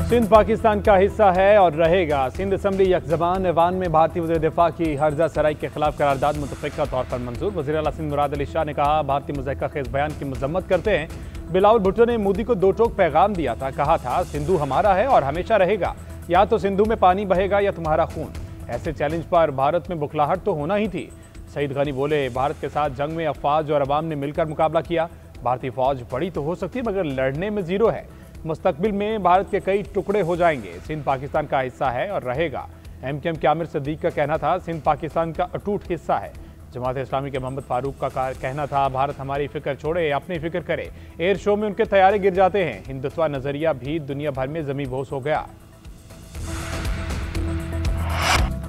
सिंध पाकिस्तान का हिस्सा है और रहेगा। सिंध असम्बली यकज़बान ऐवान में भारतीय वज़ीर दिफा की हर्जा सराई के खिलाफ करारदाद मुतफ़िक़ा तौर पर मंजूर। वज़ीर आला सिंध मुराद अली शाह ने कहा, भारतीय मुज़ाहिका खेज़ बयान की मज़म्मत करते हैं। बिलावल भुट्टो ने मोदी को दो टोक पैगाम दिया था, कहा था सिंधु हमारा है और हमेशा रहेगा, या तो सिंधु में पानी बहेगा या तुम्हारा खून। ऐसे चैलेंज पर भारत में बुखलाहट तो होना ही थी। सईद गनी बोले, भारत के साथ जंग में अफवाज और अवाम ने मिलकर मुकाबला किया। भारतीय फौज बड़ी तो हो सकती है मगर लड़ने में जीरो है। मुस्तकबिल में भारत के कई टुकड़े हो जाएंगे। सिंध पाकिस्तान का हिस्सा है और रहेगा। एमकेएम के आमिर सदीक का कहना था, सिंध पाकिस्तान का अटूट हिस्सा है। जमात इस्लामी के मोहम्मद फारूक का कहना था, भारत हमारी फिक्र छोड़े अपनी फिक्र करे। एयर शो में उनके तैयारे गिर जाते हैं। हिंदुत्व नजरिया भी दुनिया भर में जमी बोस हो गया।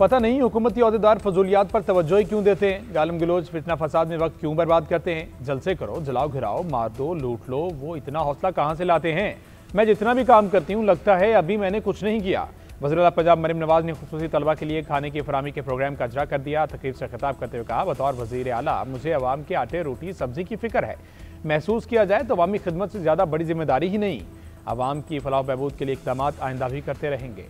पता नहीं हुकूमती अहदेदार फजूलियात पर तवज्जो ही क्यों देते हैं। गालम गलोच फितना फसाद में वक्त क्यों बर्बाद करते हैं। जलसे करो, जलाओ घिराओ, मार दो, लूट लो, वो इतना हौसला कहाँ से लाते हैं। मैं जितना भी काम करती हूँ लगता है अभी मैंने कुछ नहीं किया। वज़ीर आला पंजाब मरीम नवाज ने खुसूसी तलबा के लिए खाने की फराहमी के प्रोग्राम का इजरा कर दिया। तकरीब से खिताब करते हुए कहा, बतौर वज़ीर आला मुझे अवाम के आटे रोटी सब्जी की फिक्र है। महसूस किया जाए तो अवामी खिदमत से ज़्यादा बड़ी जिम्मेदारी ही नहीं। अवाम की फलाह बहबूद के लिए इक़दाम आइंदा भी करते रहेंगे।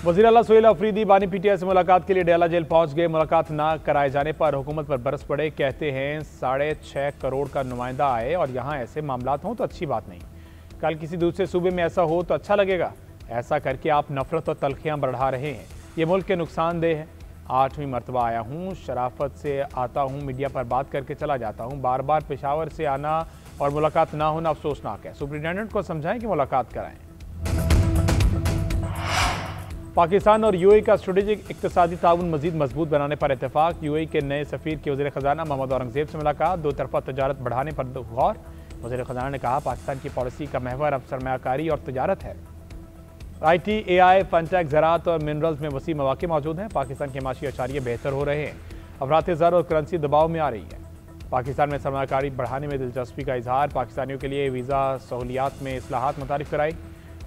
वज़ीर आला सुहेल अफरीदी बानी पीटीआई से मुलाकात के लिए डेला जेल पहुंच गए। मुलाकात ना कराए जाने पर हुकूमत पर बरस पड़े। कहते हैं 6.5 करोड़ का नुमाइंदा आए और यहाँ ऐसे मामलात हों तो अच्छी बात नहीं। कल किसी दूसरे सूबे में ऐसा हो तो अच्छा लगेगा। ऐसा करके आप नफरत और तलखियाँ बढ़ा रहे हैं। ये मुल्क के नुकसानदेह है। 8वीं मरतबा आया हूँ, शराफत से आता हूँ, मीडिया पर बात करके चला जाता हूँ। बार बार पेशावर से आना और मुलाकात ना होना अफसोसनाक है। सुप्रिंटेंडेंट को समझाएं कि मुलाकात कराएं। पाकिस्तान और यूएई का स्ट्रेटेजिक इक्तिसादी ताउन मजीद मजबूत बनाने पर इत्तेफाक। यूएई के नए सफीर की वज़ीर ख़जाना मोहम्मद औरंगज़ेब से मुलाकात। दो तरफा तजारत बढ़ाने पर गौर। वज़ीर ख़जाना ने कहा, पाकिस्तान की पॉलिसी का महवर अब सरमायाकारी और तजारत है। IT, AI, फनटेक, ज़राअत और मिनरल्स में वसी मौके मौजूद हैं। पाकिस्तान के माशी अशारिये बेहतर हो रहे हैं। अफरात ज़र और करेंसी दबाव में आ रही है। पाकिस्तान में सरमायाकारी बढ़ाने में दिलचस्पी का इजहार। पाकिस्तानियों के लिए वीज़ा सहूलियात में इस्लाहात मुतारिफ कराई।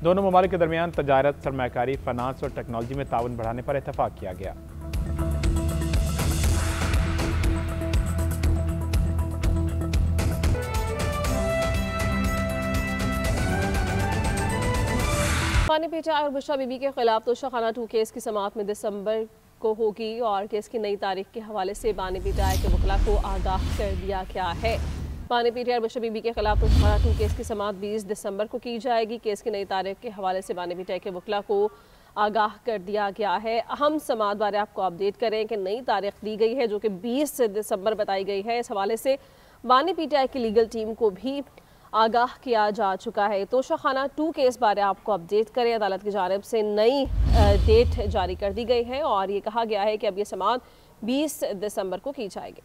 दोनों ममालिक के दरमियान तजारत, सरमायाकारी, फाइनेंस और टेक्नोलॉजी में ताउन बढ़ाने पर इत्तेफाक किया गया। पानी पीटीआई और बुशरा बीबी के खिलाफ तोशाखाना 2 केस की समाअत में दिसंबर को होगी और केस की नई तारीख के हवाले से बानी पीटीआई के वकला को आगाह कर दिया गया है। बानी पीटीआई और बुशरा बीबी के खिलाफ तोशाखाना 2 केस की समाअत 20 दिसंबर को की जाएगी। केस की नई तारीख के हवाले से बानी पीटीआई के वकला को आगाह कर दिया गया है। अहम समाअत बारे आपको अपडेट करें कि नई तारीख दी गई है जो कि 20 दिसंबर बताई गई है। इस हवाले से बानी पीटीआई की लीगल टीम को भी आगाह किया जा चुका है। तोशाखाना 2 केस बारे आपको अपडेट करें, अदालत की जानिब से नई डेट जारी कर दी गई है और ये कहा गया है कि अब ये समाअत 20 दिसंबर को की जाएगी।